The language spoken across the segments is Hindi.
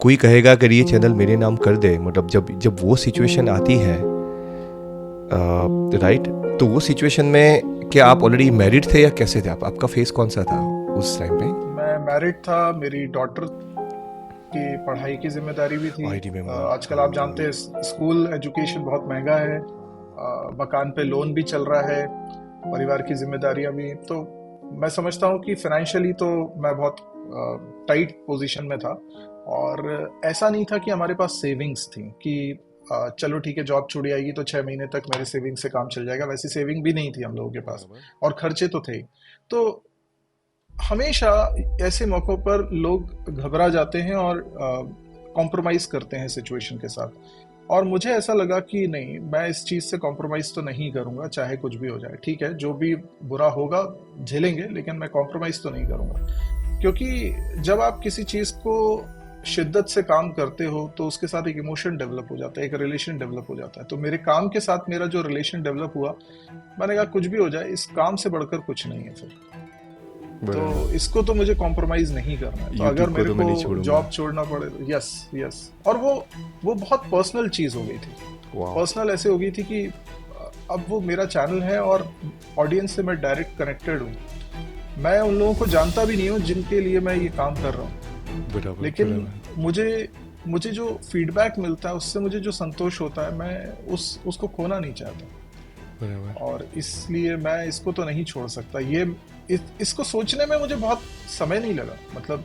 कोई कहेगा अगर ये चैनल मेरे नाम कर दे, मतलब जब वो सिचुएशन आती है, राइट, तो वो सिचुएशन में क्या आप ऑलरेडी मैरिड थे या कैसे थे आप? आपका फेस कौन सा था उस टाइम पे? मैं मैरिड था, मेरी डॉटर की पढ़ाई की जिम्मेदारी भी थी। आई आजकल आप जानते हैं स्कूल एजुकेशन बहुत महंगा है, मकान पे लोन भी चल रहा है, परिवार की जिम्मेदारियां भी। तो मैं समझता हूँ कि फाइनेंशियली तो मैं बहुत टाइट पोजीशन में था, और ऐसा नहीं था कि हमारे पास सेविंग्स थी कि चलो ठीक है जॉब छूट जाएगी तो 6 महीने तक मेरे सेविंग से काम चल जाएगा। वैसी सेविंग भी नहीं थी हम लोगों के पास, और खर्चे तो थे ही। तो हमेशा ऐसे मौक़ों पर लोग घबरा जाते हैं और कॉम्प्रोमाइज़ करते हैं सिचुएशन के साथ। और मुझे ऐसा लगा कि नहीं, मैं इस चीज़ से कॉम्प्रोमाइज़ तो नहीं करूँगा, चाहे कुछ भी हो जाए। ठीक है, जो भी बुरा होगा झेलेंगे, लेकिन मैं कॉम्प्रोमाइज़ तो नहीं करूँगा। क्योंकि जब आप किसी चीज़ को शिद्दत से काम करते हो तो उसके साथ एक इमोशन डेवलप हो जाता है, एक रिलेशन डेवलप हो जाता है। तो मेरे काम के साथ मेरा जो रिलेशन डेवलप हुआ, मैंने कहा कुछ भी हो जाए, इस काम से बढ़कर कुछ नहीं है फिर। तो इसको तो मुझे कॉम्प्रोमाइज नहीं करना है। तो अगर मेरे को जॉब छोड़ना पड़े, यस यस। और वो बहुत पर्सनल चीज हो गई थी। पर्सनल ऐसे हो गई थी कि अब वो मेरा चैनल है और ऑडियंस से मैं डायरेक्ट कनेक्टेड हूँ। मैं उन लोगों को जानता भी नहीं हूँ जिनके लिए मैं ये काम कर रहा हूँ, लेकिन मुझे जो फीडबैक मिलता है उससे मुझे जो संतोष होता है, मैं उसको खोना नहीं चाहता। और इसलिए मैं इसको तो नहीं छोड़ सकता। इसको सोचने में मुझे बहुत समय नहीं लगा। मतलब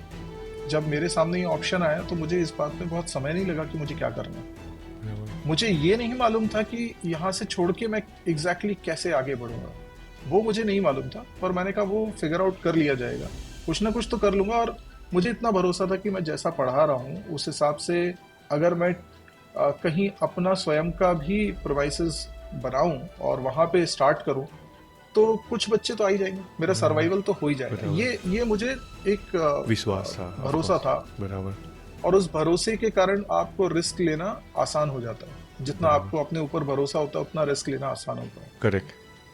जब मेरे सामने ये ऑप्शन आया तो मुझे इस बात में बहुत समय नहीं लगा कि मुझे क्या करना है। मुझे ये नहीं मालूम था कि यहाँ से छोड़ के मैं एग्जैक्टली कैसे आगे बढ़ूंगा, वो मुझे नहीं मालूम था। पर मैंने कहा वो फिगर आउट कर लिया जाएगा, कुछ ना कुछ तो कर लूंगा। और मुझे इतना भरोसा था कि मैं जैसा पढ़ा रहा हूँ उस हिसाब से अगर मैं कहीं अपना स्वयं का भी प्रोवाइसेस बनाऊं और वहां पे स्टार्ट करूं तो कुछ बच्चे तो आ ही जाएंगे, मेरा सर्वाइवल तो हो ही जाएगा। ये मुझे एक विश्वास था, भरोसा था। बराबर। और उस भरोसे के कारण आपको रिस्क लेना आसान हो जाता है। जितना आपको अपने ऊपर भरोसा होता है उतना रिस्क लेना आसान होता है। करेक्ट।